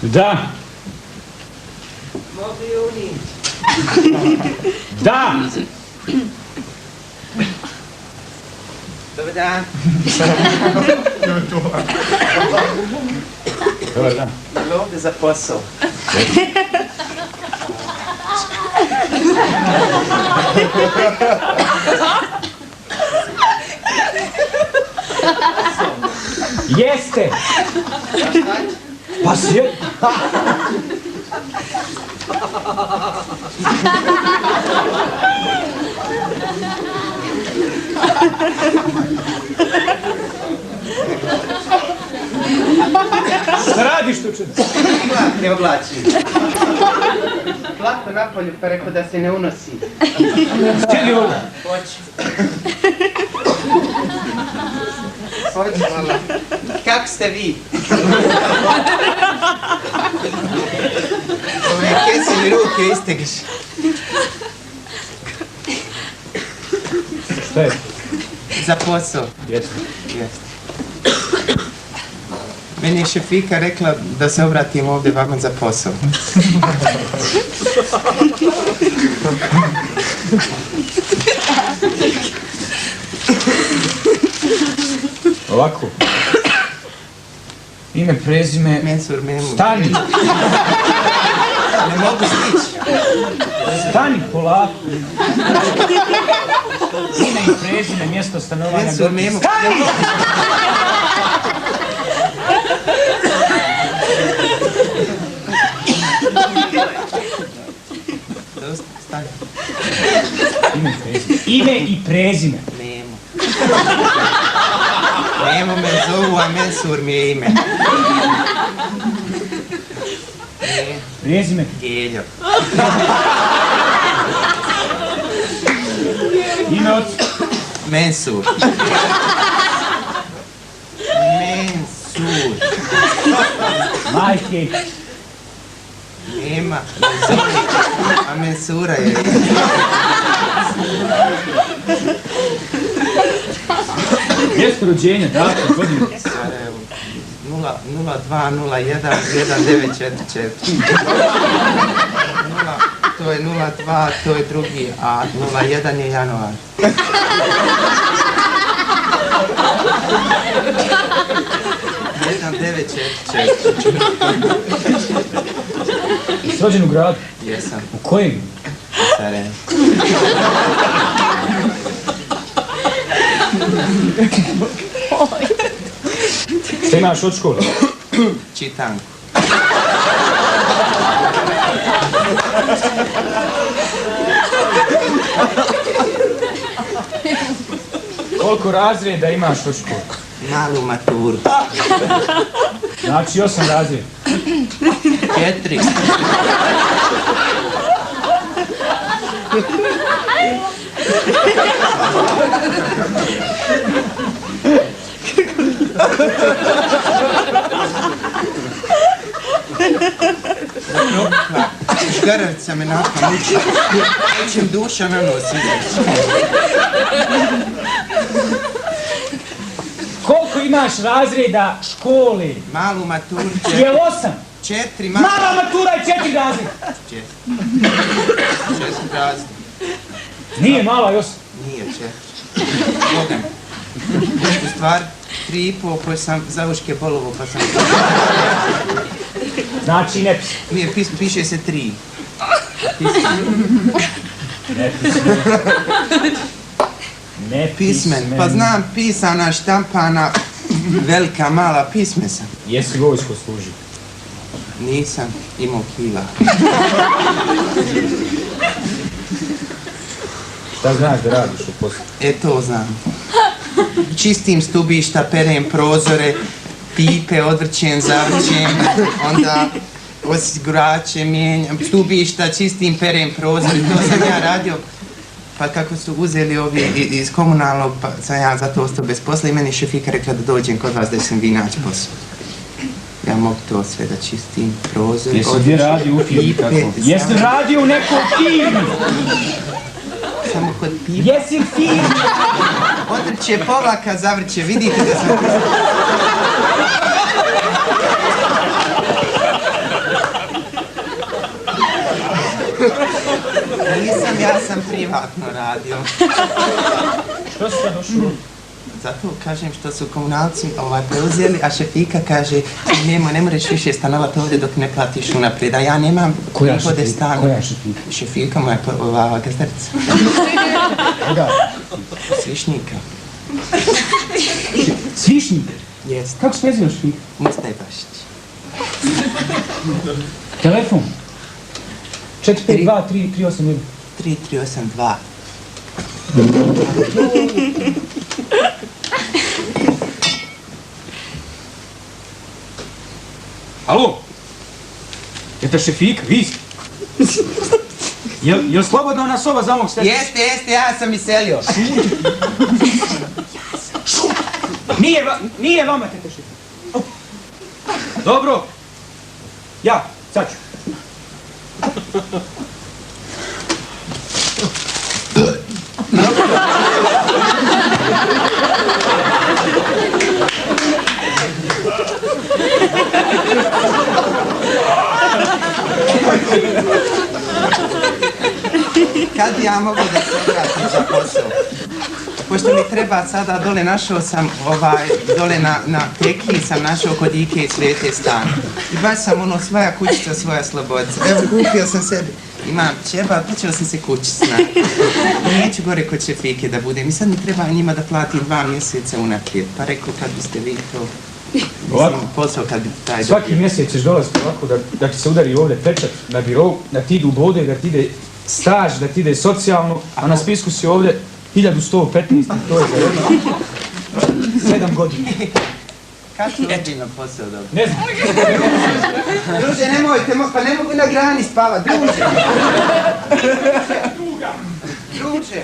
Da. Mogu i oni. Da. Dobar dan. Dobar dan. Jel ovdje za posao? Jeste. Pa sjed. Šta radiš tu čudo? Ne oblačim. Plako napolju pa rekao da se ne unosi. Sjedi ovdje. Hoću. Hoću, hvala. Kako ste vi? Ove kesi mi ruke istegiš. Šta je? Za posao. Jeste. Jeste. Meni je šefika rekla da se obratim ovdje vama za posao. Ovako. Ime, prezime... Mensur, Memu. Stani! Ne mogu stići. Stani, polako. Ime i prezime, mjesto stanovanja... Mensur, Memu. Stani! Stani. Ime i prezime. Memu. Memu me zovu, a Mensur mi je ime. Prezime. Geljo. Ime od... Mensur. Mensur. Majke. Nema. A Mensura je. Mjesto rođenja, datum, godinu. Sarajevo. 02011944. To je 02, to je drugi, a 01 je januar. Jesi rođen u gradu? Jesam. U kojem? Sarajevo. Šta imaš od škole? Čitanku. Koliko razreda imaš od škole? Malu maturu. Znači 8 razreda. 4. Šgaravica me nakon uči. Učim duša na nos izaći. Koliko imaš razreda škole? Malu maturu. Je 8. 4. Mala matura je 4 razreda. 4 razreda. Nije mala i 8. Nije 4. Boga. U stvari 3,5 koje sam zavuške bolovo pa sam... Znači ne piše. Nije, piše se 3. Ne pismen. Ne Pismen, pa znam pisana, štampana, velika, mala, pismen sam. Jesi vojsko služio? Nisam imao kila. Šta znaš da radiš u poslu? E to znam. Čistim stubišta, perem prozore, pipe odvrćem, zavrćem, onda osigurače mijenjam, stubišta, čistim, perem prozore, to sam ja radio. Pa kako su uzeli ovi iz komunalnog, pa sam ja zato ostao bez posla i meni šefika rekla da dođem kod vas da sam vi naći posao. Ja mogu to sve da čistim, prozor, Jesi gdje radio u firmi tako? Jesi radio u nekom firmi? Samo kod pipa. Jesi firmi? Odvrće povlaka, zavrće, vidite da sam... Nisam, ja sam privatno radio. Što si sad došao? Zato kažem što su komunalci preuzeli, a Šefika kaže ne moraš više stanovati ovdje dok ne platiš unaprijed, a ja nemam prihode stana. Koja je Šefika? Šefika moja gazdarica. Koga? Svišnika. Svišnik? Jest. Kako se prezivaš Šefika? Mustaj Bašić. Telefon? 452-381. 3382. Alo? Jeste Šefika? Vi ste? Jel slobodna ona soba za mog sestra? Jeste, ja sam iselio. Nije vama, tete Šefika. Dobro. Ja, sad ću. Kad bi ja mogu da se obratim za posao? Pošto mi treba sada, dole našao sam, dole na Tekiji sam našao kod Ike i Svete stan. I baš sam svoja kućica, svoja slobodica. Evo, kupio sam sebi. Imam ćeba, počeo sam se kućicna. Neću gore kod Šefike da budem. I sad mi treba njima da platim 2 mjeseca unaprijed. Pa rekao, kad biste vi to... Mislim, posao kad bi taj dobio. Svaki mjesec ćeš dolaziti ovako da ti se udari ovdje pečat na birou, da ti idu bode, da ti ide staž, da ti ide socijalno, a na spisku si ovdje 1115, to je za jedno 7 godina. Kad ću ozbiljno posao dobiti? Ne znam. Druže, nemojte, pa ne mogu na grani spavat, druže. Druže.